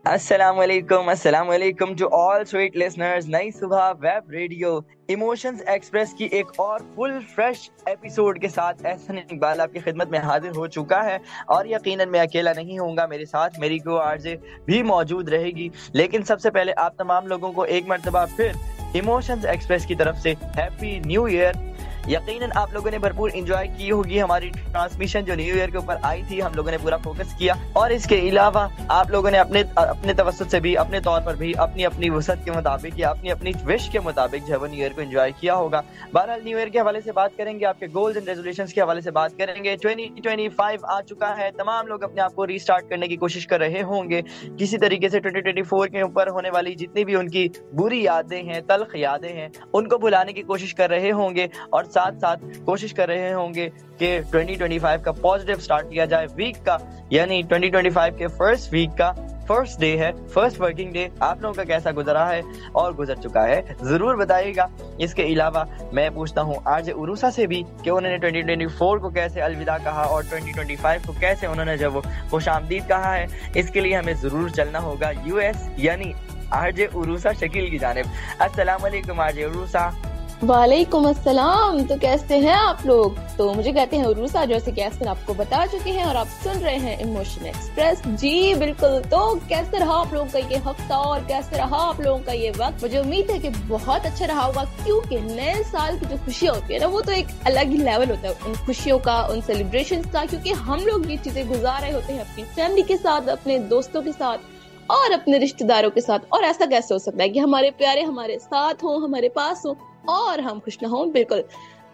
अस्सलाम वालेकुम to all sweet listeners. नई Subah web radio emotions express की एक और फुल फ्रेश एपिसोड के साथ एहसन इकबाल आपकी खिदमत में हाजिर हो चुका है। और यकीनन मैं अकेला नहीं होऊंगा, मेरे साथ मेरी को आरजे भी मौजूद रहेगी। लेकिन सबसे पहले आप तमाम लोगों को एक मरतबा फिर इमोशंस एक्सप्रेस की तरफ से हैप्पी न्यू ईयर। यकीनन आप लोगों ने भरपूर एंजॉय की होगी हमारी ट्रांसमिशन जो न्यू ईयर के ऊपर आई थी। हम लोगों ने पूरा फोकस किया और इसके अलावा आप लोगों ने अपने अपने तवज्जुह से भी, अपने तौर पर भी, अपनी अपनी वसत के मुताबिक या अपनी अपनी विश के मुताबिक जो है वो न्यू ईयर को एंजॉय किया होगा। बहरहाल न्यू ईयर के हवाले से बात करेंगे, आपके गोल्स एंड रेजोल्यूशंस के हवाले से बात करेंगे। 2025 आ चुका है, तमाम लोग अपने आप को रीस्टार्ट करने की कोशिश कर रहे होंगे। किसी तरीके से 2024 के ऊपर होने वाली जितनी भी उनकी बुरी यादें हैं, तल्ख यादें हैं, उनको भुलाने की कोशिश कर रहे होंगे और साथ साथ कोशिश कर रहे होंगे कि 2025 का पॉजिटिव स्टार्ट किया जाए वीक का। यानी 2025 के फर्स्ट वीक का फर्स्ट डे है, फर्स्ट वर्किंग डे। आप लोगों का कैसा गुजरा है और गुजर चुका है, जरूर बताइएगा। इसके अलावा मैं पूछता हूँ आरजे उरूसा से भी कि उन्होंने 2024 को कैसे अलविदा कहा और 2025 को कैसे उन्होंने जब खुशामदीद कहा है। इसके लिए हमें जरूर चलना होगा यूएस, यानी आरजे उरूसा शकील की जानिब। अस्सलाम वालेकुम आरजे उरूसा। वालेकुम अस्सलाम। तो कैसे हैं आप लोग? तो मुझे कहते हैं उरूसा, जैसे कि ऐसे आपको बता चुके हैं और आप सुन रहे हैं इमोशन एक्सप्रेस। जी बिल्कुल। तो कैसे रहा आप लोगों का ये हफ्ता और कैसे रहा आप लोगों का ये वक्त? मुझे उम्मीद है कि बहुत अच्छा रहा होगा, क्योंकि नए साल की जो खुशियाँ होती है ना, वो तो एक अलग ही लेवल होता है उन खुशियों का, उन सेलिब्रेशन का। क्योंकि हम लोग ये चीजें गुजार रहे होते हैं अपनी फैमिली के साथ, अपने दोस्तों के साथ और अपने रिश्तेदारों के साथ। और ऐसा कैसे हो सकता है कि हमारे प्यारे हमारे साथ हो, हमारे पास हो और हम खुश ना हो? बिल्कुल।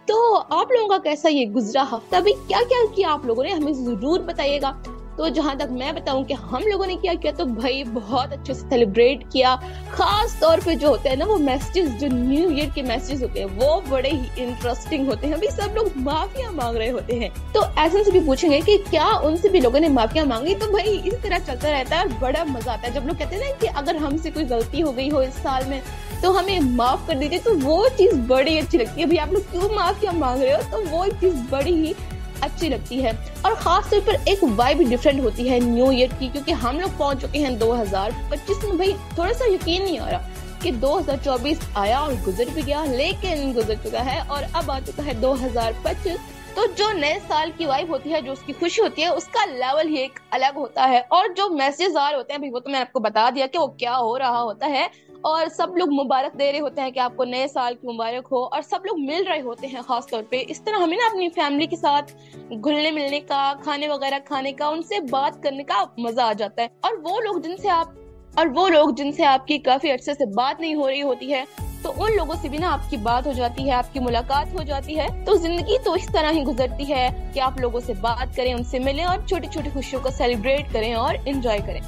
तो आप लोगों का कैसा ये गुजरा हफ्ता, भी क्या क्या किया आप लोगों ने, हमें जरूर बताइएगा। तो जहां तक मैं बताऊं कि हम लोगों ने क्या किया, तो भाई बहुत अच्छे से सेलिब्रेट किया। खास तौर पे जो होते हैं ना वो मैसेजेस, जो न्यू ईयर के मैसेजेस होते हैं, वो बड़े ही इंटरेस्टिंग होते हैं। अभी सब लोग माफिया मांग रहे होते हैं, तो ऐसे से भी पूछेंगे कि क्या उनसे भी लोगों ने माफिया मांगी। तो भाई इस तरह चलता रहता है और बड़ा मजा आता है जब लोग कहते हैं ना कि अगर हमसे कोई गलती हो गई हो इस साल में तो हमें माफ कर दीजिए। तो वो चीज बड़ी अच्छी लगती है। भाई आप लोग क्यों माफिया मांग रहे हो, तो वो चीज बड़ी ही अच्छी लगती है। और खास तौर पर एक वाइब डिफरेंट होती है न्यू ईयर की, क्योंकि हम लोग पहुंच चुके हैं 2025 में। भाई थोड़ा सा यकीन नहीं आ रहा कि 2024 आया और गुजर भी गया, लेकिन गुजर चुका है और अब आ चुका है 2025। तो जो नए साल की वाइब होती है, जो उसकी खुशी होती है, उसका लेवल ही एक अलग होता है। और जो मैसेज आ रहे होते हैं भाई, वो तो मैंने आपको बता दिया कि वो क्या हो रहा होता है। और सब लोग मुबारक दे रहे होते हैं कि आपको नए साल की मुबारक हो, और सब लोग मिल रहे होते हैं। खास तौर पे इस तरह हमें ना अपनी फैमिली के साथ घुलने मिलने का, खाने वगैरह खाने का, उनसे बात करने का मजा आ जाता है। और वो लोग जिनसे आपकी काफी अरसे से बात नहीं हो रही होती है, तो उन लोगों से भी ना आपकी बात हो जाती है, आपकी मुलाकात हो जाती है। तो जिंदगी तो इस तरह ही गुजरती है कि आप लोगों से बात करें, उनसे मिलें और छोटी छोटी खुशियों को सेलिब्रेट करें और एंजॉय करें।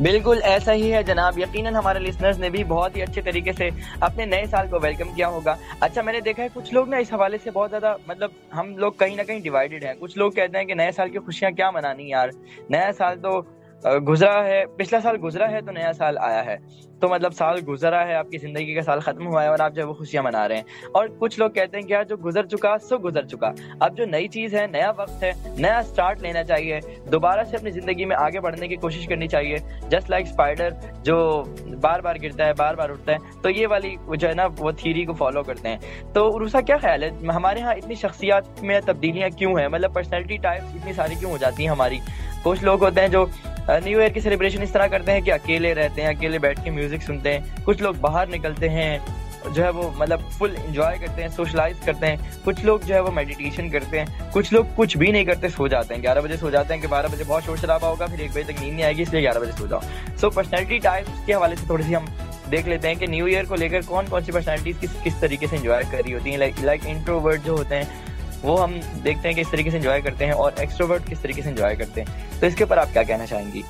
बिल्कुल ऐसा ही है जनाब। यकीनन हमारे लिसनर्स ने भी बहुत ही अच्छे तरीके से अपने नए साल को वेलकम किया होगा। अच्छा, मैंने देखा है कुछ लोग ना इस हवाले से बहुत ज्यादा, मतलब हम लोग कहीं ना कहीं डिवाइडेड हैं। कुछ लोग कहते हैं कि नए साल की खुशियां क्या मनानी यार, नया साल तो गुजरा है, पिछला साल गुजरा है तो नया साल आया है, तो मतलब साल गुजरा है, आपकी जिंदगी का साल खत्म हुआ है और आप जो है वो खुशियां मना रहे हैं। और कुछ लोग कहते हैं कि यार जो गुजर चुका सो गुजर चुका, अब जो नई चीज है, नया वक्त है, नया स्टार्ट लेना चाहिए, दोबारा से अपनी जिंदगी में आगे बढ़ने की कोशिश करनी चाहिए। जस्ट लाइक स्पाइडर जो बार बार गिरता है, बार बार उठता है, तो ये वाली जो है ना वो थ्योरी को फॉलो करते हैं। तो उरूसा क्या ख्याल है, हमारे यहाँ इतनी शख्सियत में तब्दीलियां क्यों हैं, मतलब पर्सनैलिटी टाइप इतनी सारी क्यों हो जाती हैं हमारी? कुछ लोग होते हैं जो न्यू ईयर की सेलिब्रेशन इस तरह करते हैं कि अकेले रहते हैं, अकेले बैठ के म्यूजिक सुनते हैं। कुछ लोग बाहर निकलते हैं, जो है वो मतलब फुल एंजॉय करते हैं, सोशलाइज करते हैं। कुछ लोग जो है वो मेडिटेशन करते हैं। कुछ लोग कुछ भी नहीं करते, सो जाते हैं, 11 बजे सो जाते हैं कि 12 बजे बहुत शोर शराबा होगा, फिर 1 बजे तक नींद नहीं आएगी, इसलिए 11 बजे सो जाओ। सो पर्सनैलिटी टाइप्स के हवाले से थोड़ी सी हम देख लेते हैं कि न्यू ईयर को लेकर कौन कौन सी पर्सनैलिटीज किस तरीके से एंजॉय कर रही होती हैं। लाइक इंट्रोवर्ट जो होते हैं वो हम देखते हैं कि इस तरीके से एंजॉय करते हैं, और एक्सट्रोवर्ट किस तरीके से एंजॉय करते हैं। तो इसके ऊपर आप क्या कहना चाहेंगी?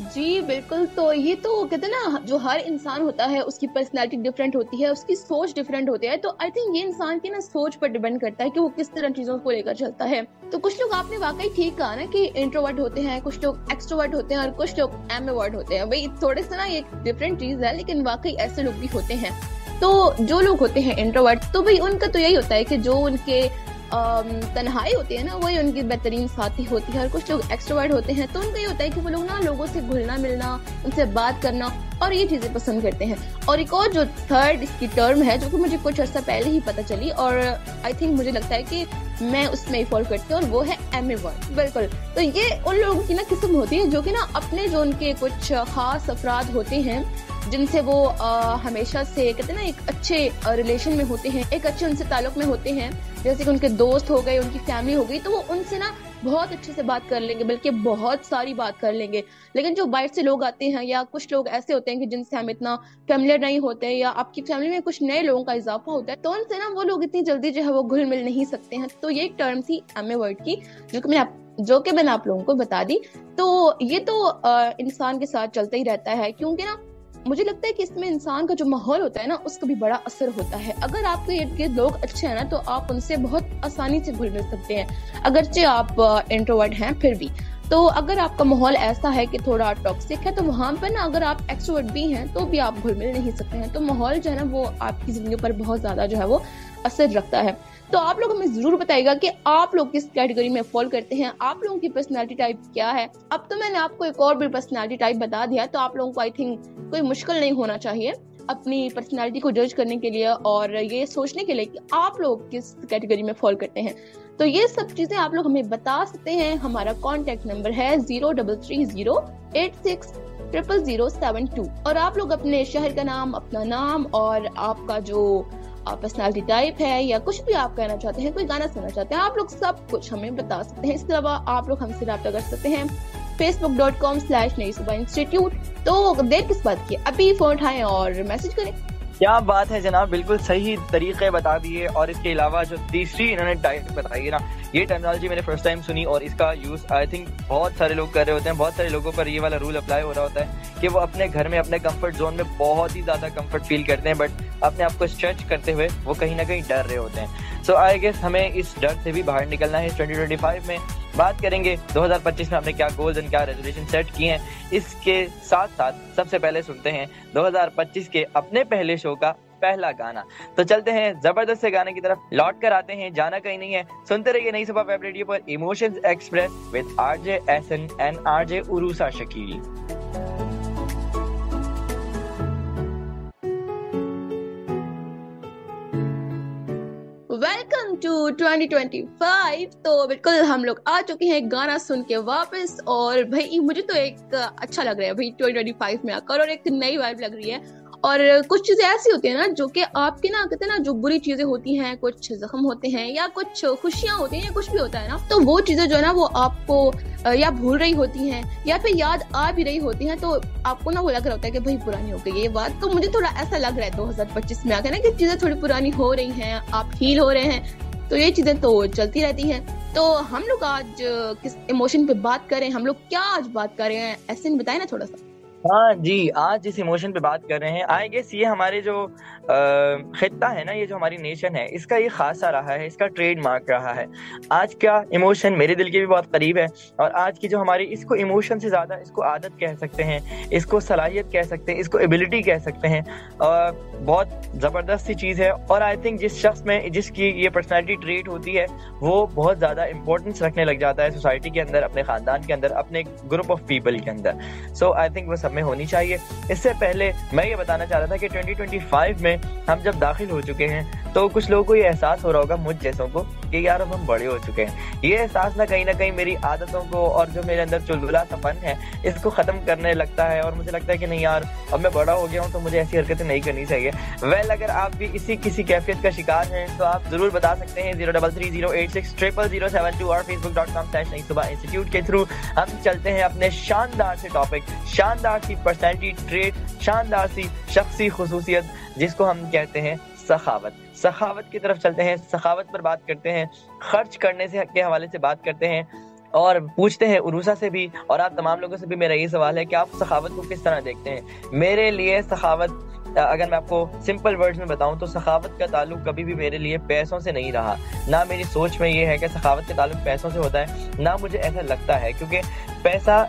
जी बिल्कुल। तो ये तो कहते हैं ना, जो हर इंसान होता है उसकी पर्सनैलिटी डिफरेंट होती है, उसकी सोच डिफरेंट होती है। तो आई थिंक ये इंसान की ना सोच पर डिपेंड करता है कि वो किस तरह चीजों को लेकर चलता है। तो कुछ लोग, आपने वाकई ठीक कहा ना कि इंट्रोवर्ट होते हैं, कुछ लोग एक्सट्रोवर्ट होते हैं और कुछ लोग एम्बिवर्ट होते हैं। भाई थोड़े से ना ये डिफरेंट चीज है, लेकिन वाकई ऐसे लोग भी होते हैं। तो जो लोग होते हैं इंट्रोवर्ट, तो भाई उनका तो यही होता है कि जो उनके तन्हाई होती है ना, वही उनकी बेहतरीन साथी होती है। और कुछ लोग एक्सट्रोवर्ट होते हैं तो उनका ये होता है कि वो लोग ना लोगों से घुलना मिलना, उनसे बात करना और ये चीजें पसंद करते हैं। और एक और जो थर्ड इसकी टर्म है जो कि मुझे कुछ अर्सा पहले ही पता चली और आई थिंक मुझे लगता है कि मैं उसमें फॉलो करती हूँ, और वो है एमिवर्ट। बिल्कुल, तो ये उन लोगों की ना किस्म होती है जो कि ना अपने जो उनके कुछ खास अफराद होते हैं जिनसे वो हमेशा से कहते हैं ना एक अच्छे रिलेशन में होते हैं, एक अच्छे उनसे ताल्लुक में होते हैं, जैसे कि उनके दोस्त हो गए, उनकी फैमिली हो गई, तो वो उनसे ना बहुत अच्छे से बात कर लेंगे, बल्कि बहुत सारी बात कर लेंगे। लेकिन जो बाहर से लोग आते हैं या कुछ लोग ऐसे होते हैं कि जिनसे हम इतना फेमिलियर नहीं होते, या आपकी फैमिली में कुछ नए लोगों का इजाफा होता है, तो उनसे ना वो लोग इतनी जल्दी जो है वो घुल मिल नहीं सकते हैं। तो ये एक टर्म थी एमिवर्ट की जो कि मैंने आप लोगों को बता दी। तो ये तो इंसान के साथ चलता ही रहता है, क्योंकि ना मुझे लगता है कि इसमें इंसान का जो माहौल होता है ना उसका भी बड़ा असर होता है। अगर आपके इर्द गिर्द लोग अच्छे हैं ना तो आप उनसे बहुत आसानी से घुल मिल सकते हैं, अगरचे आप इंट्रोवर्ट हैं फिर भी। तो अगर आपका माहौल ऐसा है कि थोड़ा टॉक्सिक है तो वहां पर ना अगर आप एक्सट्रोवर्ट भी हैं तो भी आप घुल मिल नहीं सकते हैं। तो माहौल जो है ना वो आपकी जिंदगी पर बहुत ज्यादा जो है वो असर रखता है। तो आप लोग हमें जरूर बताइएगा कि आप लोग किस कैटेगरी में फॉल करते हैं, आप लोगों की पर्सनालिटी टाइप क्या है। अब तो मैंने आपको एक और भी पर्सनालिटी टाइप बता दिया, तो आप लोगों को आई थिंक कोई मुश्किल नहीं होना चाहिए अपनी पर्सनालिटी को जज करने के लिए और ये सोचने के लिए कि आप लोग किस कैटेगरी में फॉल करते हैं। तो ये सब चीजें आप लोग हमें बता सकते हैं। हमारा कॉन्टेक्ट नंबर है 0330860072 और आप लोग अपने शहर का नाम, अपना नाम और आपका जो पर्सनालिटी टाइप है या कुछ भी आप कहना चाहते हैं, कोई गाना सुनना चाहते हैं, आप लोग सब कुछ हमें बता सकते हैं। इसके अलावा आप लोग हमसे राब्ता कर सकते हैं facebook.com/नई सुबह इंस्टीट्यूट। तो देर किस बात की, अभी फोन उठाएं और मैसेज करें। क्या बात है जनाब, बिल्कुल सही तरीके बता दिए। और इसके अलावा जो तीसरी इन्होंने टाइप बताई है ना, ये टर्मिनोलॉजी मैंने फर्स्ट टाइम सुनी और इसका यूज आई थिंक बहुत सारे लोग कर रहे होते हैं। बहुत सारे लोगों पर ये वाला रूल अप्लाई हो रहा होता है कि वो अपने घर में अपने कंफर्ट जोन में बहुत ही ज्यादा कंफर्ट फील करते हैं, बट अपने आप को स्ट्रेच करते हुए वो कहीं ना कहीं डर रहे होते हैं। सो आई गेस हमें इस डर से भी बाहर निकलना है। 2025 में बात करेंगे 2025 में हमने क्या गोल्स एंड क्या रेजोल्यूशन सेट किए हैं। इसके साथ साथ सबसे पहले सुनते हैं 2025 के अपने पहले शो का पहला गाना। तो चलते हैं जबरदस्त से गाने की तरफ, लौट कर आते हैं, जाना कहीं नहीं है। सुनते रहिए नई सुबह वेब रेडियो पर emotions express with RJ Ehsan and RJ Urusa Shakeel. Welcome to 2025। तो बिल्कुल हम लोग आ चुके हैं गाना सुन के वापस, और भाई मुझे तो एक अच्छा लग रहा है भाई 2025 में आकर, और एक नई वाइब लग रही है। और कुछ चीजें ऐसी होती है ना जो कि आपके ना कहते हैं ना, जो बुरी चीजें होती हैं, कुछ जख्म होते हैं या कुछ खुशियां होती हैं या कुछ भी होता है ना, तो वो चीजें जो है ना वो आपको या भूल रही होती हैं या फिर याद आ भी रही होती हैं, तो आपको ना वो लग रहा होता है कि भाई पुरानी हो गई ये बात। तो मुझे थोड़ा ऐसा लग रहा है 2025 में आकर ना कि चीजें थोड़ी पुरानी हो रही हैं, आप हील हो रहे हैं। तो ये चीजें तो चलती रहती हैं। तो हम लोग आज किस इमोशन पे बात करें, हम लोग क्या आज बात कर रहे हैं, ऐसे नहीं बताए ना थोड़ा सा। हाँ जी, आज जिस इमोशन पे बात कर रहे हैं, आई गेस ये हमारे जो खित्ता है ना, ये जो हमारी नेशन है, इसका ये खासा रहा है, इसका ट्रेडमार्क रहा है। आज का इमोशन मेरे दिल के भी बहुत करीब है, और आज की जो हमारी, इसको इमोशन से ज्यादा इसको आदत कह सकते हैं, इसको सलाहियत कह सकते हैं, इसको एबिलिटी कह सकते हैं। बहुत जबरदस्त सी चीज है। और आई थिंक जिस शख्स में जिसकी ये पर्सनैलिटी ट्रेट होती है वो बहुत ज्यादा इंपॉर्टेंस रखने लग जाता है सोसाइटी के अंदर, अपने खानदान के अंदर, अपने ग्रुप ऑफ पीपल के अंदर। सो आई थिंक वो सब में होनी चाहिए। इससे पहले मैं ये बताना चाह रहा था कि 2025 में हम जब दाखिल हो चुके हैं तो कुछ लोगों को ये एहसास हो रहा होगा, मुझ जैसों को, कि यार अब हम बड़े हो चुके हैं। ये एहसास ना कहीं मेरी आदतों को और जो मेरे अंदर चुलबुला सपन है इसको खत्म करने लगता है, और मुझे लगता है कि नहीं यार अब मैं बड़ा हो गया हूँ तो मुझे ऐसी हरकतें नहीं करनी चाहिए। वेल, अगर आप भी इसी किसी कैफियत का शिकार हैं तो आप जरूर बता सकते हैं 0330860007 और facebook.com/नई-सुबह इंस्टीट्यूट के थ्रू। हम चलते हैं अपने शानदार से टॉपिक, शानदार सी पर्सनैलिटी ट्रेट, शानदार सी शख्सी खुसूसियत जिसको हम कहते हैं सखावत। सखावत की तरफ चलते हैं, सखावत पर बात करते हैं, खर्च करने से के हवाले से बात करते हैं, और पूछते हैं उरूसा से भी और आप तमाम लोगों से भी मेरा यही सवाल है कि आप सखावत को किस तरह देखते हैं। मेरे लिए सखावत, अगर मैं आपको सिंपल वर्ड्स में बताऊं तो सखावत का ताल्लुक कभी भी मेरे लिए पैसों से नहीं रहा। ना मेरी सोच में ये है कि सखावत का ताल्लुक पैसों से होता है, ना मुझे ऐसा लगता है, क्योंकि पैसा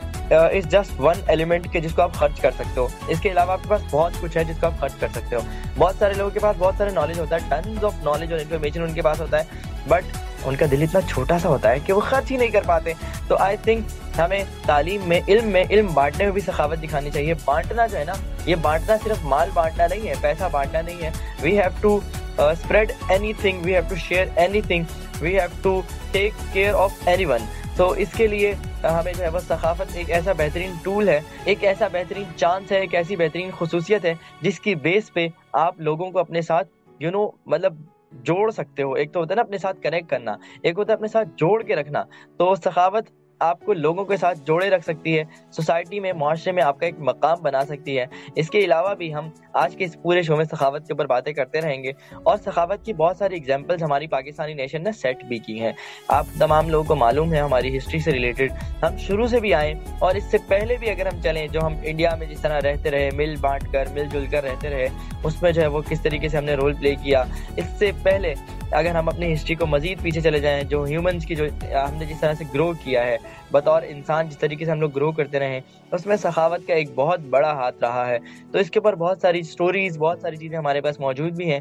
इज जस्ट वन एलिमेंट के जिसको आप खर्च कर सकते हो। इसके अलावा आपके पास बहुत कुछ है जिसको आप खर्च कर सकते हो। बहुत सारे लोगों के पास बहुत सारे नॉलेज होता है, टन्स ऑफ नॉलेज और इन्फॉर्मेशन उनके पास होता है, बट उनका दिल इतना छोटा सा होता है कि वो खर्च ही नहीं कर पाते। तो आई थिंक हमें तालीम में इल्म बांटने में भी सखावत दिखानी चाहिए। बांटना जो है ना, ये बांटना सिर्फ माल बांटना नहीं है, पैसा बांटना नहीं है। We have to spread anything, we have to share anything, we have to take care of anyone। तो इसके लिए हमें जो है वो सखावत एक ऐसा बेहतरीन टूल है, एक ऐसा बेहतरीन चांस है, एक ऐसी बेहतरीन खुसूसियत है जिसकी बेस पे आप लोगों को अपने साथ मतलब जोड़ सकते हो। एक तो होता है ना अपने साथ कनेक्ट करना, एक होता है अपने साथ जोड़ के रखना। तो सखावत आपको लोगों के साथ जोड़े रख सकती है, सोसाइटी में, मुआशरे में आपका एक मकाम बना सकती है। इसके अलावा भी हम आज के इस पूरे शो में सखावत के ऊपर बातें करते रहेंगे और सखावत की बहुत सारी एग्जांपल्स हमारी पाकिस्तानी नेशन ने सेट भी की हैं। आप तमाम लोगों को मालूम है हमारी हिस्ट्री से रिलेटेड, हम शुरू से भी आए और इससे पहले भी अगर हम चलें, जो हम इंडिया में जिस तरह रहते रहे, मिल बांट कर मिलजुल कर रहते रहे, उसमें जो है वो किस तरीके से हमने रोल प्ले किया। इससे पहले अगर हम अपनी हिस्ट्री को मजीद पीछे चले जाएं, जो ह्यूमंस की जो हमने जिस तरह से ग्रो किया है बतौर इंसान, जिस तरीके से हम लोग ग्रो करते रहे, उसमें सखावत का एक बहुत बड़ा हाथ रहा है। तो इसके ऊपर बहुत सारी स्टोरीज, बहुत सारी चीज़ें हमारे पास मौजूद भी हैं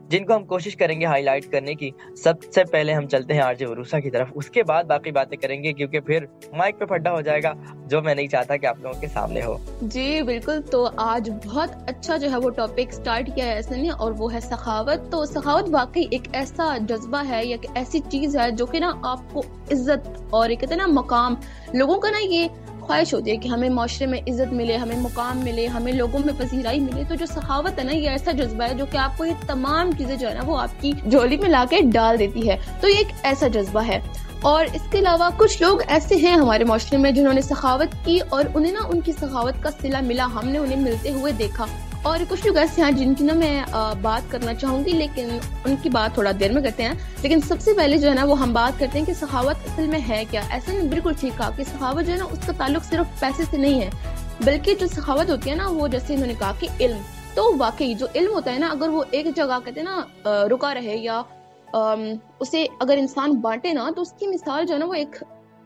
जिनको हम कोशिश करेंगे हाईलाइट करने की। सबसे पहले हम चलते हैं आरजे उरूसा की तरफ, उसके बाद बाकी बातें करेंगे, क्योंकि फिर माइक पे फड्डा हो जाएगा जो मैं नहीं चाहता कि आप लोगों के सामने हो। जी बिल्कुल, तो आज बहुत अच्छा जो है वो टॉपिक स्टार्ट किया है ऐसे ने, और वो है सखावत। तो सखावत वाकई एक ऐसा जज्बा है या एक ऐसी चीज है जो कि ना आपको इज्जत और एक कहते हैं ना मकाम, लोगों का ना ये ख्वाहिश होती है कि हमें माशरे में इज्जत मिले, हमें मुकाम मिले, हमें लोगों में पसीराई मिले। तो जो सखावत है ना, ये ऐसा जज्बा है जो कि आपको ये तमाम चीजें जो है ना वो आपकी झोली में लाके डाल देती है। तो ये एक ऐसा जज्बा है। और इसके अलावा कुछ लोग ऐसे हैं हमारे माशरे में जिन्होंने सखावत की और उन्हें ना उनकी सखावत का सिला मिला, हमने उन्हें मिलते हुए देखा। और कुछ लोग ऐसे हैं जिनकी ना मैं बात करना चाहूंगी, लेकिन उनकी बात थोड़ा देर में करते हैं। लेकिन सबसे पहले जो है ना वो हम बात करते हैं कि सखावत असल में है क्या। ऐसा नहीं, बिल्कुल ठीक कहा कि सखावत जो है ना उसका ताल्लुक सिर्फ पैसे से नहीं है, बल्कि जो सखावत होती है ना वो जैसे इन्होंने कहा कि इल्म। तो वाकई जो इल्म होता है ना, अगर वो एक जगह कहते हैं ना रुका रहे या उसे अगर इंसान बांटे ना, तो उसकी मिसाल जो है ना वो एक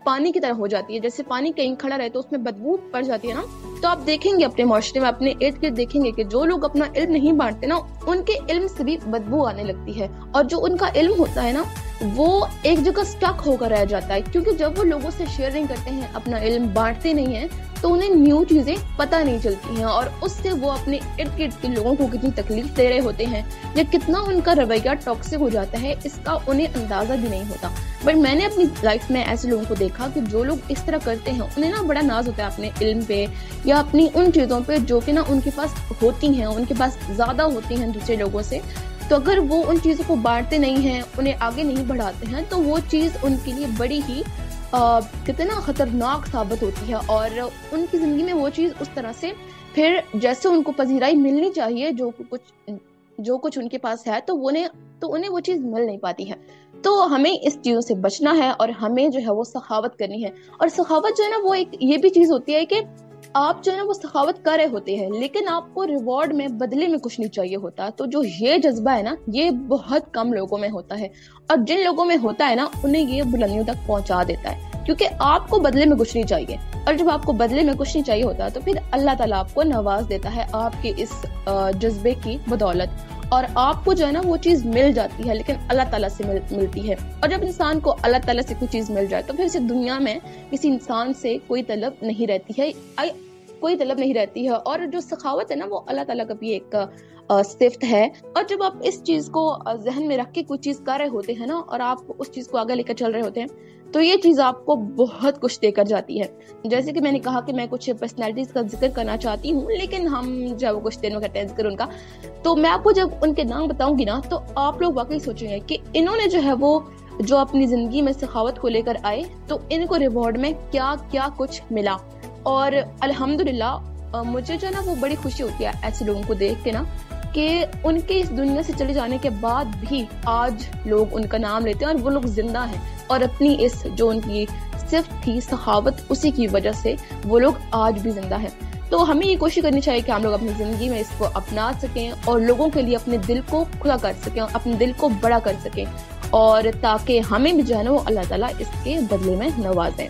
पानी की तरह हो जाती है। जैसे पानी कहीं खड़ा रहे तो उसमें बदबू पड़ जाती है ना, तो आप देखेंगे अपने माशरे में, अपने इर्द गिर्द देखेंगे कि जो लोग अपना इल्म नहीं बांटते ना, उनके इल्म से भी बदबू आने लगती है। और जो उनका इल्म होता है ना वो एक जगह स्टक होकर रह जाता है, क्योंकि जब वो लोगों से शेयर नहीं करते हैं, अपना इल्म बांटते नहीं हैं, तो उन्हें न्यू चीजें पता नहीं चलती हैं और उससे वो अपने इर्द गिर्द के लोगों को कितनी तकलीफ दे रहे होते हैं या कितना उनका रवैया टॉक्सिक हो जाता है, इसका उन्हें अंदाजा भी नहीं होता। बट मैंने अपनी लाइफ में ऐसे लोगों को देखा कि जो लोग इस तरह करते हैं उन्हें ना बड़ा नाज होता है अपने इल्म पे या अपनी उन चीजों पे जो कि ना उनके पास होती हैं, उनके पास ज्यादा होती हैं दूसरे लोगों से। तो अगर वो उन चीजों को बांटते नहीं हैं, उन्हें आगे नहीं बढ़ाते हैं, तो वो चीज उनके लिए बड़ी ही कितना खतरनाक साबित होती है और उनकी जिंदगी में वो चीज उस तरह से फिर जैसे उनको पजीराई मिलनी चाहिए जो कुछ उनके पास है, तो उन्हें वो चीज मिल नहीं पाती है। तो हमें इस चीजों से बचना है और हमें जो है वो सखावत करनी है। और सखावत जो है ना वो एक ये भी चीज होती है कि आप जो है ना वो सखावत कर रहे होते हैं, लेकिन आपको रिवॉर्ड में बदले में कुछ नहीं चाहिए होता। तो जो ये जज्बा है ना, ये बहुत कम लोगों में होता है, और जिन लोगों में होता है ना उन्हें ये बुलंदियों तक पहुंचा देता है, क्योंकि आपको बदले में कुछ नहीं चाहिए। और जब आपको बदले में कुछ नहीं चाहिए होता तो फिर अल्लाह ताला आपको नवाज देता है आपके इस जज्बे की बदौलत, और आपको जो है ना वो चीज मिल जाती है, लेकिन अल्लाह ताला से मिलती है। और जब इंसान को अल्लाह ताला से कोई चीज मिल जाए तो फिर इस दुनिया में किसी इंसान से कोई तलब नहीं रहती है। और जो सखावत है ना वो अल्लाह ताला का भी एक सिफ्त है। और जब आप इस चीज को जहन में रख के कोई चीज कर रहे होते हैं ना और आप उस चीज को आगे लेकर चल रहे होते हैं, तो ये चीज आपको बहुत कुछ देकर जाती है। जैसे कि मैंने कहा कि मैं कुछ पर्सनैलिटीज का जिक्र करना चाहती हूँ, लेकिन हम जब कुछ देर में करते हैं जिक्र उनका, तो मैं आपको जब उनके नाम बताऊंगी ना तो आप लोग वाकई सोचेंगे कि इन्होंने जो है वो जो अपनी जिंदगी में सखावत को लेकर आए तो इनको रिवॉर्ड में क्या क्या कुछ मिला। और अल्हम्दुलिल्लाह मुझे जो है ना वो बड़ी खुशी होती है ऐसे लोगों को देख के ना, कि उनके इस दुनिया से चले जाने के बाद भी आज लोग उनका नाम लेते हैं और वो लोग जिंदा हैं, और अपनी इस जो उनकी सिर्फ थी सखावत, उसी की वजह से वो लोग आज भी जिंदा हैं। तो हमें ये कोशिश करनी चाहिए कि हम लोग अपनी जिंदगी में इसको अपना सकें और लोगों के लिए अपने दिल को खुला कर सकें, अपने दिल को बड़ा कर सकें, और ताकि हमें भी जो है ना वो अल्लाह ताला इसके बदले में नवाजें।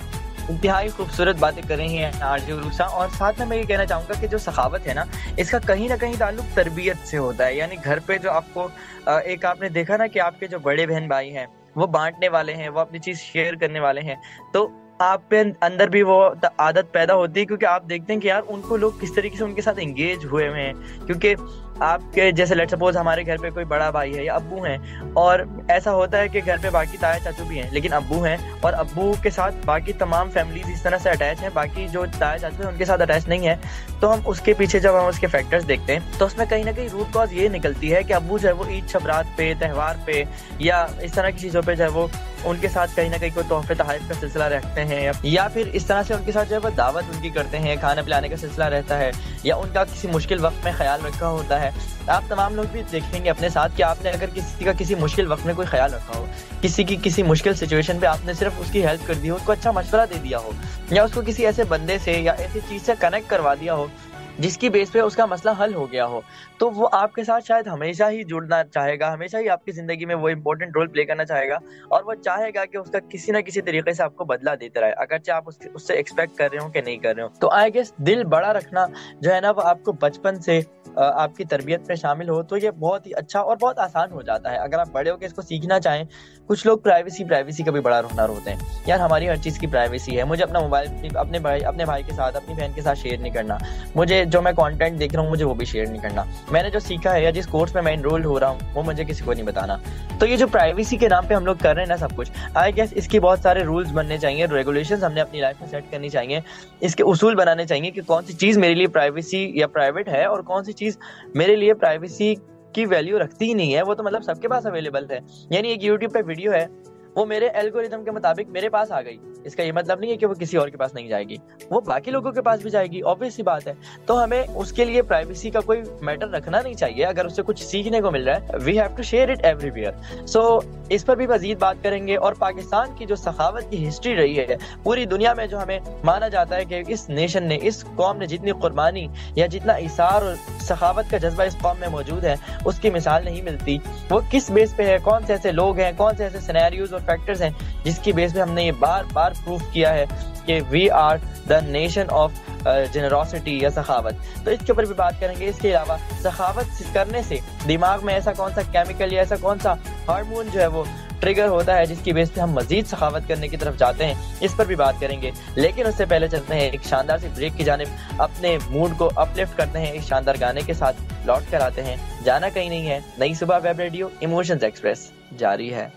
इंतहाई खूबसूरत बातें कर रही हैं आरजे उरूसा। और साथ में मैं ये कहना चाहूँगा कि जो सखावत है ना, इसका कहीं ना कहीं ताल्लुक तरबियत से होता है। यानी घर पे जो आपको एक आपने देखा ना कि आपके जो बड़े बहन भाई हैं वो बांटने वाले हैं, वो अपनी चीज़ शेयर करने वाले हैं, तो आप पे अंदर भी वो आदत पैदा होती है, क्योंकि आप देखते हैं कि यार उनको लोग किस तरीके से उनके साथ एंगेज हुए हुए हैं। क्योंकि आपके जैसे लेट सपोज हमारे घर पे कोई बड़ा भाई है या अब्बू हैं, और ऐसा होता है कि घर पे बाकी ताया चाचू भी हैं लेकिन अब्बू हैं, और अब्बू के साथ बाकी तमाम फैमिलीज इस तरह से अटैच हैं, बाकी जो ताया चाचू हैं उनके साथ अटैच नहीं है। तो हम उसके पीछे जब हम उसके फैक्टर्स देखते हैं तो उसमें कहीं ना कहीं रूट कॉज ये निकलती है कि अब्बू जो है वो ईद शबरात पे, त्यौहार पे या इस तरह की चीज़ों पे जो है वो उनके साथ कहीं ना कहीं कोई तोहफे तहफ़ का सिलसिला रखते हैं, या फिर इस तरह से उनके साथ जो है वो दावत उनकी करते हैं, खाना पिलाने का सिलसिला रहता है, या उनका किसी मुश्किल वक्त में ख्याल रखा होता है। आप तमाम लोग भी देखेंगे अपने साथ कि आपने अगर किसी का किसी मुश्किल वक्त में कोई ख्याल रखा हो, किसी की किसी मुश्किल सिचुएशन पे आपने सिर्फ उसकी हेल्प कर दी हो, उसको अच्छा मशवरा दे दिया हो, या उसको किसी ऐसे बंदे से या ऐसी चीज़ से कनेक्ट करवा दिया हो जिसकी बेस पे उसका मसला हल हो गया हो, तो वो आपके साथ शायद हमेशा ही जुड़ना चाहेगा, हमेशा ही आपकी ज़िंदगी में वो इम्पोर्टेंट रोल प्ले करना चाहेगा, और वो चाहेगा कि उसका किसी ना किसी तरीके से आपको बदला देते रहे, अगरचे आप उससे एक्सपेक्ट कर रहे हो कि नहीं कर रहे हो। तो आई गेस दिल बड़ा रखना जो है ना वो आपको बचपन से आपकी तरबियत में शामिल हो तो ये बहुत ही अच्छा और बहुत आसान हो जाता है अगर आप बड़े होकर इसको सीखना चाहें। कुछ लोग प्राइवेसी का भी बड़ा हुनर होते हैं, यार हमारी हर चीज़ की प्राइवेसी है, मुझे अपना मोबाइल अपने भाई के साथ, अपनी बहन के साथ शेयर नहीं करना, मुझे जो मैं कंटेंट देख रहा हूँ मुझे वो भी शेयर नहीं करना, मैंने जो सीखा है या जिस कोर्स में मैं इनरोल्ड हो रहा हूँ वो मुझे किसी को नहीं बताना। तो ये जो प्राइवेसी के नाम पे हम लोग कर रहे हैं ना सब कुछ, आई गेस इसकी बहुत सारे रूल्स बनने चाहिए, रेगुलेशंस हमने अपनी लाइफ में सेट करनी चाहिए, इसके उसूल बनाने चाहिए कि कौन सी चीज़ मेरे लिए प्राइवेसी या प्राइवेट है और कौन सी चीज़ मेरे लिए प्राइवेसी की वैल्यू रखती ही नहीं है, वो तो मतलब सबके पास अवेलेबल है। यानी एक यूट्यूब पे वीडियो है, वो मेरे एल्गोरिथम के मुताबिक मेरे पास आ गई, इसका ये मतलब नहीं है कि वो किसी और के पास नहीं जाएगी, वो बाकी लोगों के पास भी जाएगी, ऑब्वियस सी बात है। तो हमें उसके लिए प्राइवेसी का कोई मैटर रखना नहीं चाहिए। अगर उससे कुछ सीखने को मिल रहा है, we have to share it everywhere. So इस पर भी मजीद बात करेंगे। और पाकिस्तान की जो सखावत की हिस्ट्री रही है पूरी दुनिया में, जो हमें माना जाता है कि इस नेशन ने, इस कौम ने जितनी कुर्बानी या जितना इसार और सखावत का जज्बा इस कौम में मौजूद है उसकी मिसाल नहीं मिलती। वो किस बेस पे है, कौन से ऐसे लोग हैं, कौन से ऐसे सिनेरियोज और फैक्टर्स हैं जिसकी बेस पे हमने ये बार बार प्रूफ किया है कि we are the nation of generosity या सखावत। तो इसके ऊपर भी बात करेंगे। इसके अलावा सखावत करने से दिमाग में ऐसा कौन सा केमिकल या ऐसा कौन सा हार्मोन जो है वो ट्रिगर होता है जिसकी बेस पे हम मजीद सखावत करने की तरफ जाते हैं, इस पर भी बात करेंगे। लेकिन उससे पहले चलते हैं एक शानदार सी ब्रेक की जानिब, अपने मूड को अपलिफ्ट करते हैं एक शानदार गाने के साथ, लौट कर आते हैं। जाना कहीं नहीं है, नई Subah web radio emotions express जारी है।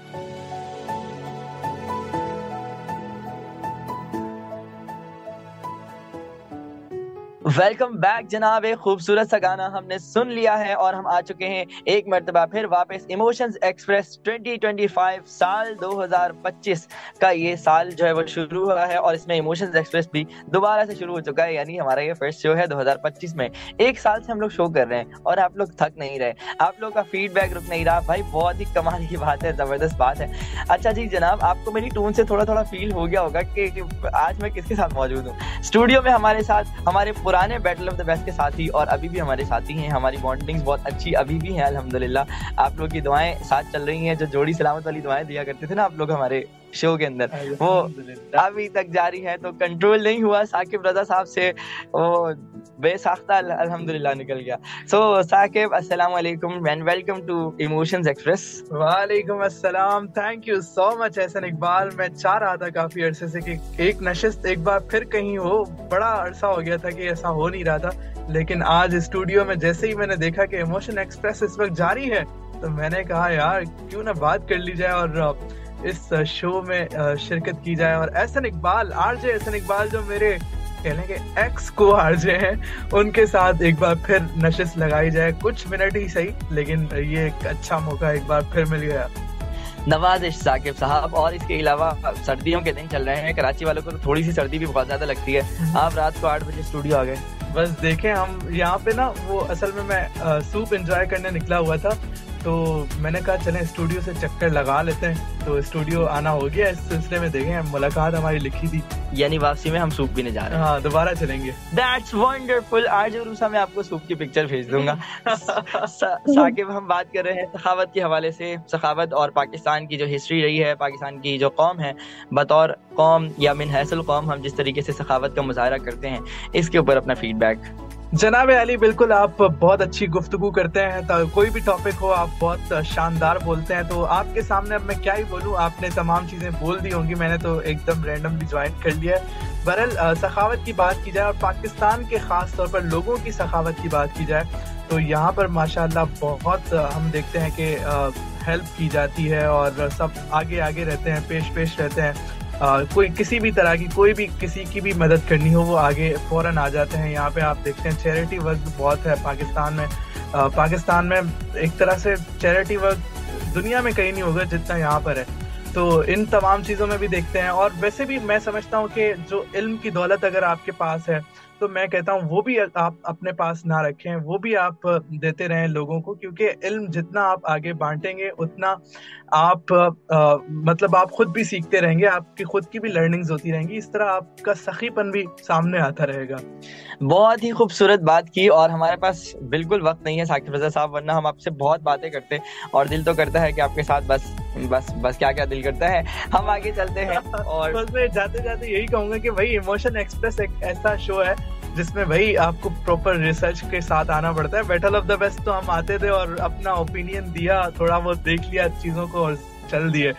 वेलकम बैक जनाब। एक खूबसूरत सा गाना हमने सुन लिया है और हम आ चुके हैं एक मरतबा फिर वापस इमोशंस एक्सप्रेस 2025 साल 2025 का ये साल जो है वो शुरू हुआ है और इसमें इमोशंस एक्सप्रेस भी दोबारा से शुरू हो चुका है। यानी हमारा ये फर्स्ट शो है 2025 में। एक साल से हम लोग शो कर रहे हैं और आप लोग थक नहीं रहे, आप लोग का फीडबैक रुक नहीं रहा भाई, बहुत ही कमाल की बात है, जबरदस्त बात है। अच्छा जी जनाब, आपको मेरी टोन से थोड़ा थोड़ा फील हो गया होगा कि आज मैं किसके साथ मौजूद हूँ। स्टूडियो में हमारे साथ हमारे पुराने बैटल ऑफ द बेस्ट के साथी और अभी भी हमारे साथी हैं, हमारी बॉन्डिंग्स बहुत अच्छी अभी भी हैं अल्हम्दुलिल्लाह। आप लोग की दुआएं साथ चल रही हैं, जो जोड़ी सलामत वाली दुआएं दिया करते थे ना आप लोग हमारे शो के अंदर, वो अभी तक जारी है। तो कंट्रोल नहीं हुआ साकिब रजा साहब से, वो बेसाख्ता अल्हम्दुलिल्लाह निकल गया। सो साकिब अस्सलाम वालेकुम and welcome to emotions express. वालेकुम अस्सलाम, thank you so much Ehsan Iqbal. मैं चाह रहा था काफी अरसे से कि एक नशिस्त एक बार फिर कहीं हो, बड़ा अरसा हो गया था कि ऐसा हो नहीं रहा था, लेकिन आज स्टूडियो में जैसे ही मैंने देखा कि इमोशन एक्सप्रेस इस वक्त जारी है तो मैंने कहा यार क्यों ना बात कर ली जाए और इस शो में शिरकत की जाए। और एहसन इकबाल, आरजे एहसन इकबाल जो मेरे कहने के एक्स को आरजे हैं, उनके साथ एक बार फिर नशिस्त लगाई जाए, कुछ मिनट ही सही, लेकिन ये एक अच्छा मौका एक बार फिर मिल गया। नवाजिश साकिब साहब। और इसके अलावा सर्दियों के दिन चल रहे हैं, कराची वालों को तो थोड़ी सी सर्दी भी बहुत ज्यादा लगती है। आप रात को 8 बजे स्टूडियो आ गए। बस देखें, हम यहाँ पे ना वो असल में मैं सूप एंजॉय करने निकला हुआ था, तो मैंने कहा चलें स्टूडियो से चक्कर लगा लेते हैं। तो स्टूडियो आना हो गया, इस सिलसिले में देखें मुलाकात हमारी लिखी थी, यानी वापसी में हम सूप पीने जा रहे हैं। हाँ, दोबारा चलेंगे। That's wonderful। आज रूसा मैं आपको सूप की पिक्चर भेज दूंगा। साकिब, हम बात कर रहे हैं सखावत के हवाले से। सखावत और पाकिस्तान की जो हिस्ट्री रही है, पाकिस्तान की जो कौम है, बतौर कौम या मिन हैसल कौम हम जिस तरीके से सखावत का मुजाहरा करते हैं, इसके ऊपर अपना फीडबैक। जनाब अली, बिल्कुल आप बहुत अच्छी गुफ्तगू करते हैं, तो कोई भी टॉपिक हो आप बहुत शानदार बोलते हैं। तो आपके सामने अब मैं क्या ही बोलूं, आपने तमाम चीज़ें बोल दी होंगी, मैंने तो एकदम रैंडमली ज्वाइन कर लिया है। बहरहाल सखावत की बात की जाए और पाकिस्तान के ख़ास तौर पर लोगों की सखावत की बात की जाए, तो यहाँ पर माशाल्लाह बहुत हम देखते हैं कि हेल्प की जाती है और सब आगे आगे रहते हैं, पेश रहते हैं। कोई किसी भी तरह की कोई भी किसी की भी मदद करनी हो वो आगे फौरन आ जाते हैं। यहाँ पे आप देखते हैं चैरिटी वर्क बहुत है पाकिस्तान में। पाकिस्तान में एक तरह से चैरिटी वर्क दुनिया में कहीं नहीं होगा जितना यहाँ पर है। तो इन तमाम चीज़ों में भी देखते हैं। और वैसे भी मैं समझता हूँ कि जो इल्म की दौलत अगर आपके पास है तो मैं कहता हूँ वो भी आप अपने पास ना रखें, वो भी आप देते रहें लोगों को, क्योंकि इल्म जितना आप आगे बांटेंगे उतना आप मतलब आप खुद भी सीखते रहेंगे, आपकी खुद की भी लर्निंग्स होती रहेंगी, इस तरह आपका सखीपन भी सामने आता रहेगा। बहुत ही खूबसूरत बात की और हमारे पास बिल्कुल वक्त नहीं है साकिब रज़ा साहब, वरना हम आपसे बहुत बातें करते और दिल तो करता है कि आपके साथ बस क्या क्या दिल करता है। हम आगे चलते हैं और बस मैं जाते जाते यही कहूंगा कि भाई इमोशन एक्सप्रेस एक ऐसा शो है जिसमें भाई आपको प्रॉपर रिसर्च के साथ आना पड़ता है। बैटल ऑफ द बेस्ट तो हम आते थे और अपना ओपिनियन दिया, थोड़ा बहुत देख लिया चीजों को और चल दिए।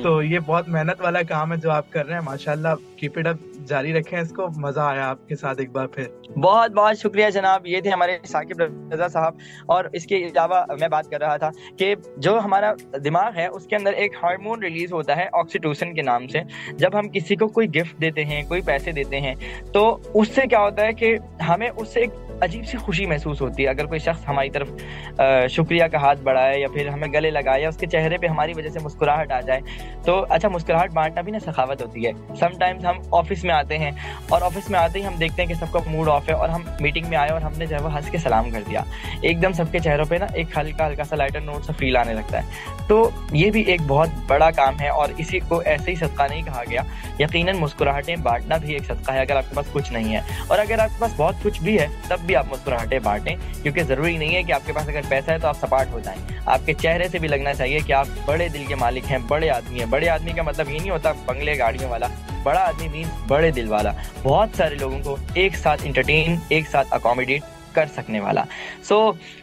तो ये बहुत मेहनत वाला काम है जो आप कर रहे हैं, माशाल्लाह, कीप इट अप, जारी रखें इसको। मजा आया आपके साथ एक बार फिर। बहुत बहुत शुक्रिया जनाब। ये थे हमारे साकिब रज़ा साहब। और इसके अलावा मैं बात कर रहा था कि जो हमारा दिमाग है उसके अंदर एक हार्मोन रिलीज होता है ऑक्सीटोसिन के नाम से। जब हम किसी को कोई गिफ्ट देते हैं, कोई पैसे देते हैं, तो उससे क्या होता है कि हमें उससे एक अजीब सी खुशी महसूस होती है। अगर कोई शख्स हमारी तरफ शुक्रिया का हाथ बढ़ाए या फिर हमें गले लगाए या उसके चेहरे पे हमारी वजह से मुस्कुराहट आ जाए, तो अच्छा, मुस्कुराहट बांटना भी ना सखावत होती है। समटाइम्स हम ऑफिस में आते हैं और ऑफिस में आते ही हम देखते हैं कि सबका मूड ऑफ है और हम मीटिंग में आए और हमने जो है वो हंस के सलाम कर दिया, एकदम सबके चेहरों पे ना एक हल्का सा लाइटर नोट सा फील आने लगता है। तो ये भी एक बहुत बड़ा काम है और इसी को ऐसे ही सदका नहीं कहा गया। यकीनन मुस्कुराहटें बांटना भी एक सदका है अगर आपके पास कुछ नहीं है, और अगर आपके पास बहुत कुछ भी है तब भी आप मुस्कुराहटें बांटें, क्योंकि जरूरी नहीं है कि आपके पास अगर पैसा है तो आप सपाट हो जाएं। आपके चेहरे से भी लगना चाहिए कि आप बड़े दिल के मालिक हैं, बड़े आदमी हैं। बड़े आदमी का मतलब ये नहीं होता बंगले गाड़ियों वाला, बड़ा आदमी मीन्स बड़े दिल वाला, बहुत सारे लोगों को एक साथ इंटरटेन, एक साथ अकोमोडेट कर सकने वाला।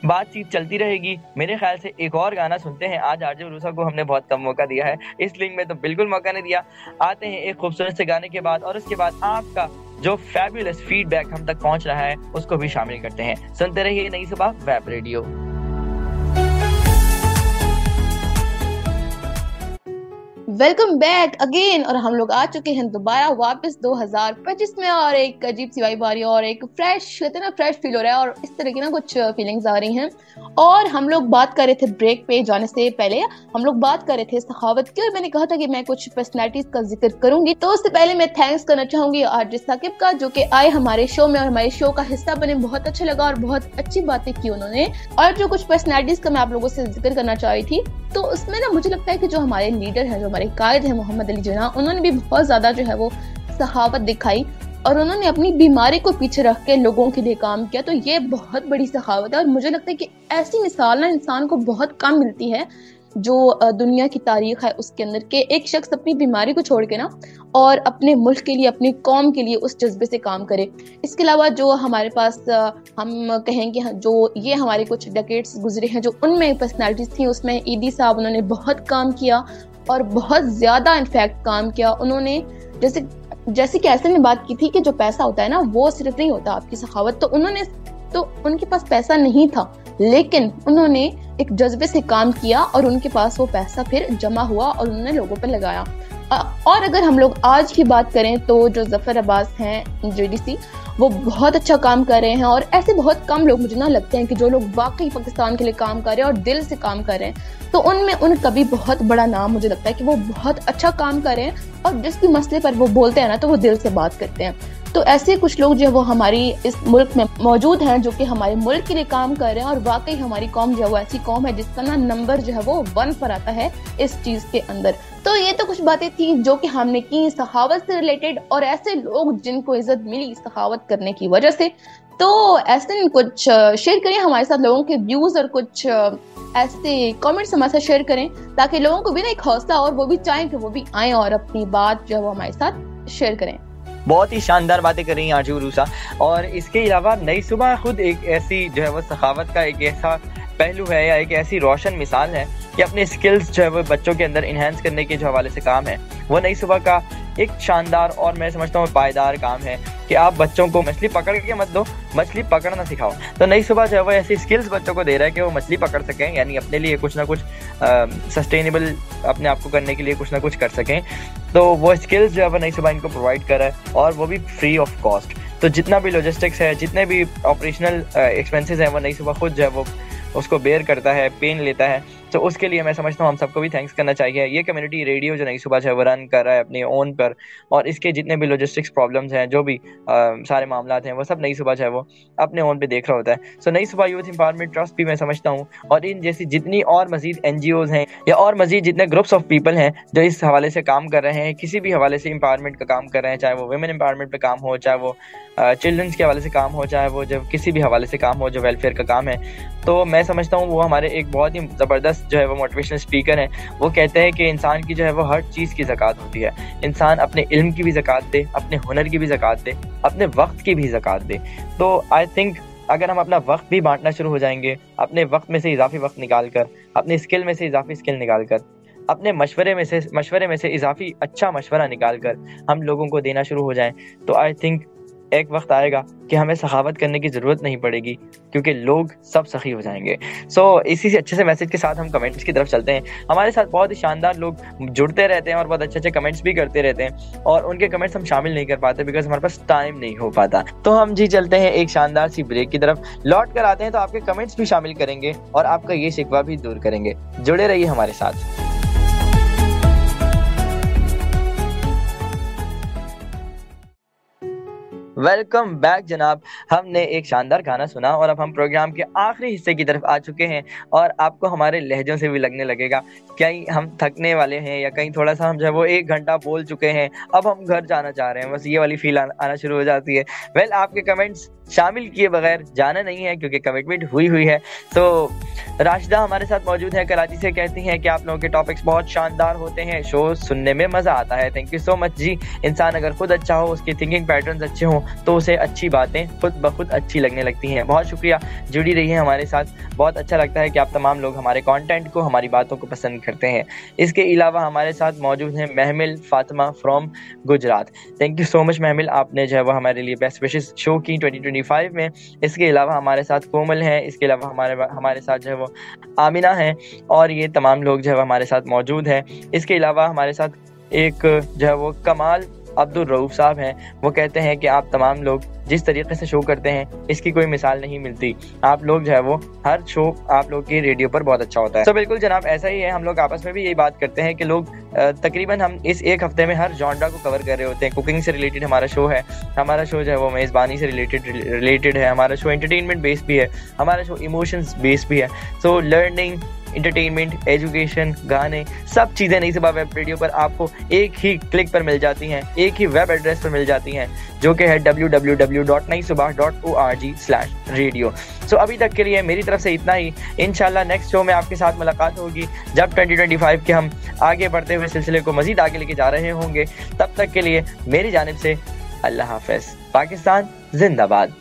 बातचीत चलती रहेगी। मेरे ख्याल से एक और गाना सुनते हैं। आज आरजे रूसा को हमने बहुत कम मौका दिया है, इस लिंक में तो बिल्कुल मौका नहीं दिया। आते हैं एक खूबसूरत से गाने के बाद और उसके बाद आपका जो फैबुलस फीडबैक हम तक पहुंच रहा है उसको भी शामिल करते हैं। सुनते रहिए Nai Subah web radio. Welcome back again. और हम लोग आ चुके हैं दोबारा वापस 2025 में और एक अजीब सी वाइब आ रही है और एक फ्रेश, कहते हैं ना, फ्रेश फील हो रहा है और इस तरह की ना कुछ फीलिंग्स आ रही हैं। और हम लोग बात कर रहे थे ब्रेक पे जाने से पहले, हम लोग बात कर रहे थे सखावत की और मैंने कहा था कि मैं कुछ पर्सनैलिटीज का जिक्र करूंगी। तो उससे पहले मैं थैंक्स करना चाहूंगी आरजे साकिब का, जो कि आए हमारे शो में और हमारे शो का हिस्सा बने। बहुत अच्छा लगा और बहुत अच्छी बातें की उन्होंने। और जो कुछ पर्सनैलिटीज का मैं आप लोगों से जिक्र करना चाह रही थी, तो उसमें ना मुझे लगता है कि जो हमारे लीडर है, जो हमारे कायद है मोहम्मद अली जिन्ना, उन्होंने भी बहुत ज्यादा जो है वो सखावत दिखाई और उन्होंने अपनी बीमारी को पीछे रख के लोगों के लिए काम किया। तो ये बहुत बड़ी सखावत है और मुझे लगता है कि ऐसी मिसाल ना इंसान को बहुत कम मिलती है जो दुनिया की तारीख है उसके अंदर के एक शख्स अपनी बीमारी को छोड़ के ना और अपने मुल्क के लिए, अपनी कौम के लिए उस जज्बे से काम करे। इसके अलावा जो हमारे पास हम कहेंगे जो ये हमारे कुछ डेकेड्स गुजरे हैं जो उनमें पर्सनैलिटीज थी, उसमें ईदी साहब, उन्होंने बहुत काम किया और बहुत ज्यादा इनफैक्ट काम किया। उन्होंने जैसे कि ऐसे में बात की थी कि जो पैसा होता है ना वो सिर्फ नहीं होता आपकी सखावत। तो उनके पास पैसा नहीं था लेकिन उन्होंने एक जज्बे से काम किया और उनके पास वो पैसा फिर जमा हुआ और उन्होंने लोगों पर लगाया। और अगर हम लोग आज की बात करें तो जो जफर अब्बास हैं जेडीसी, वो बहुत अच्छा काम कर रहे हैं और ऐसे बहुत कम लोग मुझे ना लगते हैं कि जो लोग वाकई पाकिस्तान के लिए काम कर रहे हैं और दिल से काम कर रहे हैं। तो उनमें उनका भी बहुत बड़ा नाम मुझे लगता है कि वो बहुत अच्छा काम कर रहे हैं और जिस भी मसले पर वो बोलते हैं ना तो वो दिल से बात करते हैं। तो ऐसे कुछ लोग जो है वो हमारी इस मुल्क में मौजूद हैं जो कि हमारे मुल्क के लिए काम कर रहे हैं, और वाकई हमारी कौम जो है वो ऐसी कौम है जिसका ना नंबर जो है वो 1 पर आता है इस चीज के अंदर। तो ये तो कुछ बातें थी जो कि हमने की सखावत से रिलेटेड, और ऐसे लोग जिनको इज्जत मिली सखावत करने की वजह से। तो ऐसे कुछ शेयर करें हमारे साथ लोगों के व्यूज, और कुछ ऐसे कमेंट्स हमारे साथ शेयर करें ताकि लोगों को भी ना एक हौसला और वो भी चाहें कि वो भी आए और अपनी बात जो है वो हमारे साथ शेयर करें। बहुत ही शानदार बातें कर रही हैं आजू रूसा। और इसके अलावा नई सुबह खुद एक ऐसी जो है वो सखावत का एक ऐसा पहलू है या एक ऐसी रोशन मिसाल है कि अपने स्किल्स जो है वो बच्चों के अंदर इन्हेंस करने के जो हवाले से काम है वो नई सुबह का एक शानदार और मैं समझता हूँ पायदार काम है कि आप बच्चों को मछली पकड़ के मत दो, मछली पकड़ना सिखाओ। तो नई सुबह जो है वो ऐसी स्किल्स बच्चों को दे रहा है कि वो मछली पकड़ सकें, यानी अपने लिए कुछ ना कुछ सस्टेनेबल अपने आप को करने के लिए कुछ ना कुछ कर सकें। तो वो स्किल्स जो है वो नई सुबह इनको प्रोवाइड कर रहा है, और वो भी फ्री ऑफ कॉस्ट। तो जितना भी लॉजिस्टिक्स है, जितने भी ऑपरेशनल एक्सपेंसेस हैं, वो नई सुबह खुद जो है वो उसको बेयर करता है, पेन लेता है। तो उसके लिए मैं समझता हूँ हम सबको भी थैंक्स करना चाहिए। ये कम्युनिटी रेडियो जो नई सुबह जो है वो रन कर रहा है अपने ओन पर, और इसके जितने भी लॉजिस्टिक्स प्रॉब्लम्स हैं, जो भी सारे मामला हैं, वो सब नई सुबह जो है वो अपने ओन पे देख रहा होता है। सो नई सुबह यूथ एम्पावरमेंट ट्रस्ट भी मैं समझता हूँ, और इन जैसी जितनी और मजीद NGOs हैं या और मजीद जितने ग्रुप्स ऑफ पीपल हैं जो इस हवाले से काम कर रहे हैं, किसी भी हवाले से एम्पावरमेंट का काम कर रहे हैं, चाहे वो वुमेन एम्पावरमेंट पे काम हो, चाहे वो चिल्ड्रंस के हवाले से काम हो, चाहे वो जब किसी भी हवाले से काम हो जो वेलफेयर का काम है, तो मैं समझता हूँ वो हमारे एक बहुत ही ज़बरदस्त जो है वो मोटिवेशनल स्पीकर हैं। वो कहते हैं कि इंसान की जो है वो हर चीज़ की ज़कात होती है। इंसान अपने इल्म की भी ज़कात दे, अपने हुनर की भी ज़कात दे, अपने वक्त की भी ज़कात दे। तो आई थिंक अगर हम अपना वक्त भी बांटना शुरू हो जाएंगे, अपने वक्त में से इजाफी वक्त निकाल कर, अपने स्किल में से इजाफी स्किल निकाल कर, अपने मशवरे में से इजाफी अच्छा मशवरा निकाल कर हम लोगों को देना शुरू हो जाएं, तो आई थिंक एक वक्त आएगा कि हमें सखावत करने की ज़रूरत नहीं पड़ेगी, क्योंकि लोग सब सखी हो जाएंगे। सो इसी से अच्छे से मैसेज के साथ हम कमेंट्स की तरफ चलते हैं। हमारे साथ बहुत ही शानदार लोग जुड़ते रहते हैं और बहुत अच्छे अच्छे कमेंट्स भी करते रहते हैं, और उनके कमेंट्स हम शामिल नहीं कर पाते बिकॉज हमारे पास टाइम नहीं हो पाता। तो हम जी चलते हैं एक शानदार सी ब्रेक की तरफ, लौट कर आते हैं तो आपके कमेंट्स भी शामिल करेंगे और आपका ये शिकवा भी दूर करेंगे। जुड़े रहिए हमारे साथ। वेलकम बैक जनाब। हमने एक शानदार गाना सुना और अब हम प्रोग्राम के आखिरी हिस्से की तरफ आ चुके हैं, और आपको हमारे लहजों से भी लगने लगेगा कहीं हम थकने वाले हैं या कहीं थोड़ा सा हम जो है वो 1 घंटा बोल चुके हैं, अब हम घर जाना चाह रहे हैं, बस ये वाली फील आना शुरू हो जाती है। वेल आपके कमेंट्स शामिल किए बगैर जाना नहीं है क्योंकि कमिटमेंट हुई है। तो राशिदा हमारे साथ मौजूद है, कराची से, कहती हैं कि आप लोगों के टॉपिक्स बहुत शानदार होते हैं, शो सुनने में मजा आता है। थैंक यू सो मच जी। इंसान अगर खुद अच्छा हो, उसके थिंकिंग पैटर्न्स अच्छे हों, तो उसे अच्छी बातें खुद ब खुद अच्छी लगने लगती हैं। बहुत शुक्रिया, जुड़ी रही है हमारे साथ। बहुत अच्छा लगता है कि आप तमाम लोग हमारे कंटेंट को, हमारी बातों को पसंद करते हैं। इसके अलावा हमारे साथ मौजूद हैं Mahmil Fatima from Gujarat. Thank you so much Mahmil, आपने जो है वो हमारे लिए बेस्ट विशेस शो की 2025 में। इसके अलावा हमारे साथ कोमल हैं, इसके अलावा हमारे साथ जो है वो आमिना हैं, और ये तमाम लोग जो है हमारे साथ मौजूद हैं। इसके अलावा हमारे साथ एक जो है वो कमाल अब्दुल रऊफ साहब हैं। वो कहते हैं कि आप तमाम लोग जिस तरीके से शो करते हैं इसकी कोई मिसाल नहीं मिलती। आप लोग जो है वो हर शो आप लोग की रेडियो पर बहुत अच्छा होता है। तो बिल्कुल जनाब ऐसा ही है, हम लोग आपस में भी यही बात करते हैं कि लोग तकरीबन हम इस एक हफ्ते में हर जॉनरा को कवर कर रहे होते हैं। कुकिंग से रिलेटेड हमारा शो है, हमारा शो जो है वो मेज़बानी से रिलेटेड है, हमारा शो एंटरटेनमेंट बेस्ड भी है, हमारा शो इमोशंस बेस्ड भी है। सो लर्निंग, एंटरटेनमेंट, एजुकेशन, गाने, सब चीज़ें नई सुबह वेब रेडियो पर आपको एक ही क्लिक पर मिल जाती हैं, एक ही वेब एड्रेस पर मिल जाती हैं, जो कि है www.naisubah.org/radio। सो अभी तक के लिए मेरी तरफ से इतना ही। इंशाल्लाह नेक्स्ट शो में आपके साथ मुलाकात होगी जब 2025 के हम आगे बढ़ते हुए सिलसिले को मजीद आगे लेके जा रहे होंगे। तब तक के लिए मेरी जानिब से अल्लाह हाफ़िज़। पाकिस्तान जिंदाबाद।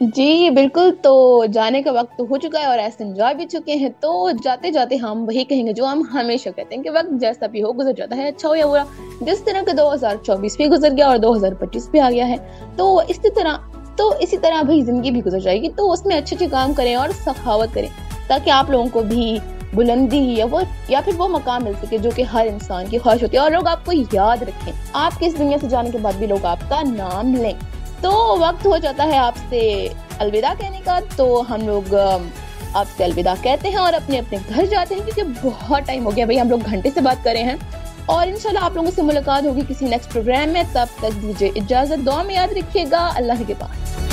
जी बिल्कुल, तो जाने का वक्त तो हो चुका है और ऐसे जा भी चुके हैं। तो जाते जाते हम वही कहेंगे जो हम हमेशा कहते हैं कि वक्त जैसा भी हो गुजर जाता है, अच्छा हो या बुरा। जिस तरह का 2024 भी गुजर गया और 2025 भी आ गया है, तो इसी तरह भाई जिंदगी भी गुजर जाएगी। तो उसमें अच्छे अच्छे काम करें और सखावत करें, ताकि आप लोगों को भी बुलंदी या फिर वो मकाम मिल सके जो कि हर इंसान की ख्वाहिश होती है, और लोग आपको याद रखें। आपके इस दुनिया से जाने के बाद भी लोग आपका नाम लें। तो वक्त हो जाता है आपसे अलविदा कहने का, तो हम लोग आपसे अलविदा कहते हैं और अपने अपने घर जाते हैं, क्योंकि बहुत टाइम हो गया भाई, हम लोग घंटे से बात कर रहे हैं। और इंशाल्लाह आप लोगों से मुलाकात होगी किसी नेक्स्ट प्रोग्राम में। तब तक दीजिए इजाजत, दुआ में याद रखिएगा, अल्लाह के पास।